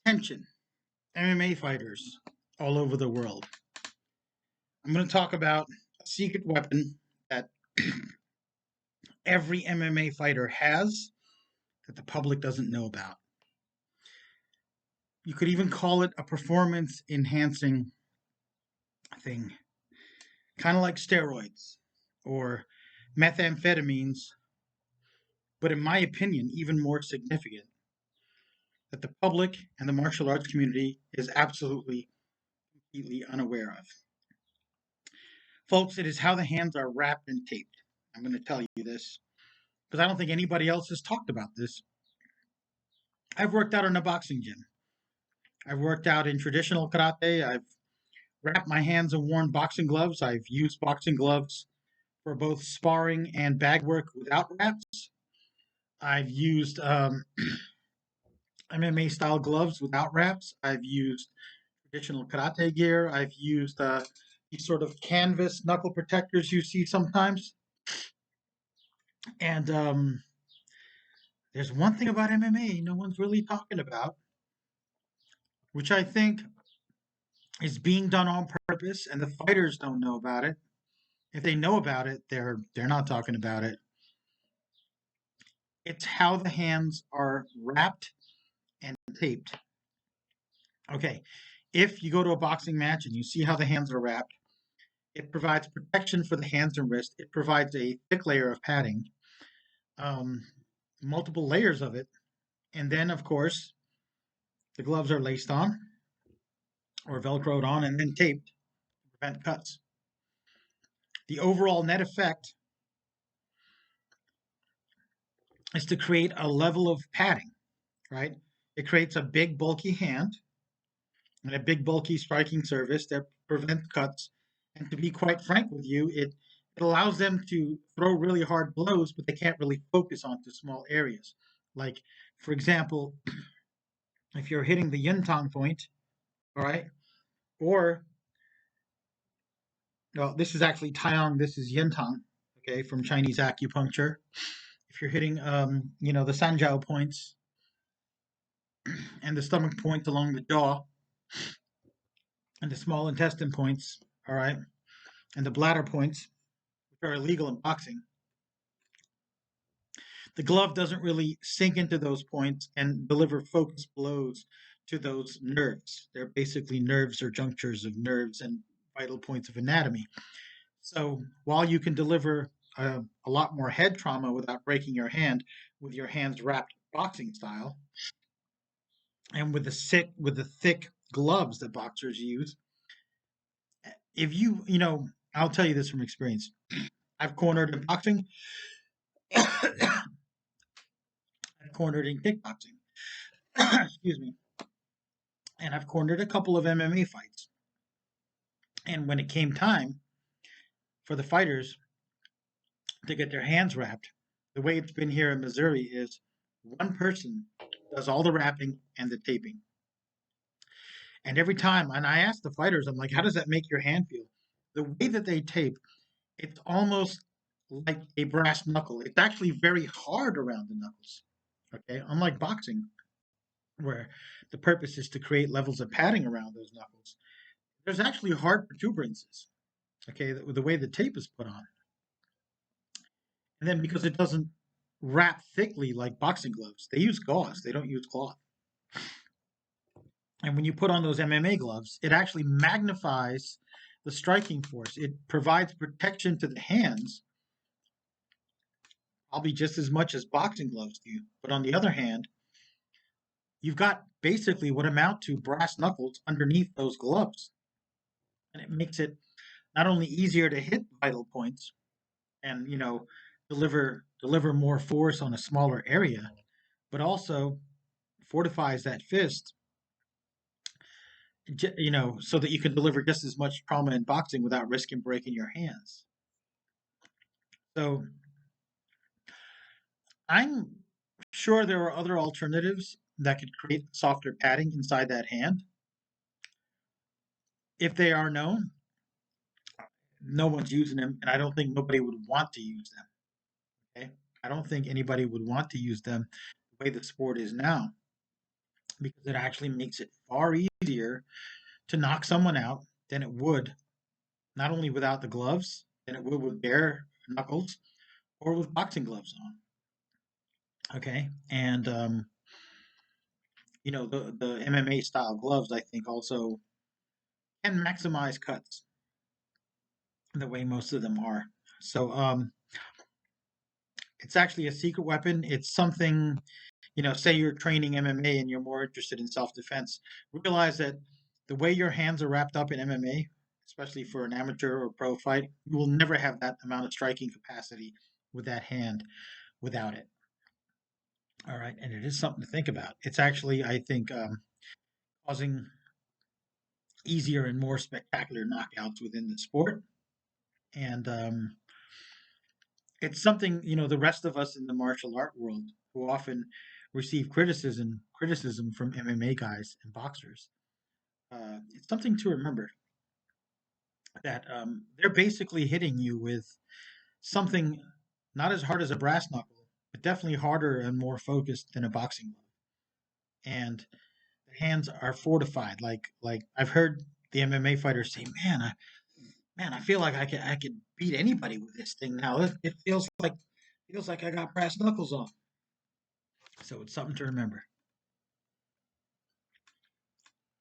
Attention, MMA fighters all over the world. I'm going to talk about a secret weapon that every MMA fighter has that the public doesn't know about. You could even call it a performance enhancing thing, kind of like steroids or methamphetamines, but in my opinion, even more significant, that the public and the martial arts community is absolutely, completely unaware of. Folks, it is how the hands are wrapped and taped. I'm going to tell you this because I don't think anybody else has talked about this. I've worked out in a boxing gym. I've worked out in traditional karate. I've wrapped my hands and worn boxing gloves. I've used boxing gloves for both sparring and bag work without wraps. I've used MMA style gloves without wraps. I've used traditional karate gear. I've used these sort of canvas knuckle protectors you see sometimes. And there's one thing about MMA no one's really talking about, which I think is being done on purpose, and the fighters don't know about it. If they know about it, they're not talking about it. It's how the hands are wrapped and taped. Okay, if you go to a boxing match and you see how the hands are wrapped, it provides protection for the hands and wrist. It provides a thick layer of padding, um, multiple layers of it, and then of course the gloves are laced on or velcroed on and then taped to prevent cuts. The overall net effect is to create a level of padding, right? It creates a big, bulky hand and a big, bulky striking surface that prevents cuts. And to be quite frank with you, it allows them to throw really hard blows, but they can't really focus onto small areas. Like, for example, if you're hitting the yin tang point, all right, or well, this is actually Taiyang, this is yin tang, okay, from Chinese acupuncture. If you're hitting, the sanjiao points and the stomach points along the jaw and the small intestine points, all right, and the bladder points, which are illegal in boxing, the glove doesn't really sink into those points and deliver focused blows to those nerves. They're basically nerves or junctures of nerves and vital points of anatomy. So while you can deliver a lot more head trauma without breaking your hand with your hands wrapped boxing style, and with the thick gloves that boxers use, if I'll tell you this from experience. I've cornered in boxing, I've cornered in kickboxing, excuse me, and I've cornered a couple of MMA fights. And when it came time for the fighters to get their hands wrapped, the way it's been here in Missouri is one person does all the wrapping and the taping. And every time, and I ask the fighters, I'm like, how does that make your hand feel? The way that they tape, it's almost like a brass knuckle. It's actually very hard around the knuckles. Okay, unlike boxing, where the purpose is to create levels of padding around those knuckles, there's actually hard protuberances. Okay, the way the tape is put on, and then because it doesn't wrap thickly like boxing gloves, they use gauze. They don't use cloth. And when you put on those MMA gloves, it actually magnifies the striking force. It provides protection to the hands, probably just as much as boxing gloves do. But on the other hand, you've got basically what amount to brass knuckles underneath those gloves. And it makes it not only easier to hit vital points and, deliver more force on a smaller area, but also fortifies that fist, so that you can deliver just as much trauma in boxing without risking breaking your hands. So I'm sure there are other alternatives that could create softer padding inside that hand. If they are known, no one's using them, and I don't think nobody would want to use them. Okay, I don't think anybody would want to use them the way the sport is now. because it actually makes it far easier to knock someone out than it would not only without the gloves than it would with bare knuckles or with boxing gloves on. Okay, and the MMA style gloves I think also can maximize cuts the way most of them are. So it's actually a secret weapon. It's something, say you're training MMA and you're more interested in self defense, realize that the way your hands are wrapped up in MMA, especially for an amateur or pro fight, you will never have that amount of striking capacity with that hand without it. All right. And it is something to think about. It's actually, I think, causing easier and more spectacular knockouts within the sport. And it's something, the rest of us in the martial art world who often receive criticism from MMA guys and boxers. It's something to remember that they're basically hitting you with something not as hard as a brass knuckle, but definitely harder and more focused than a boxing glove. And the hands are fortified. Like I've heard the MMA fighters say, man, I feel like I could beat anybody with this thing now. It feels like I got brass knuckles on. So it's something to remember.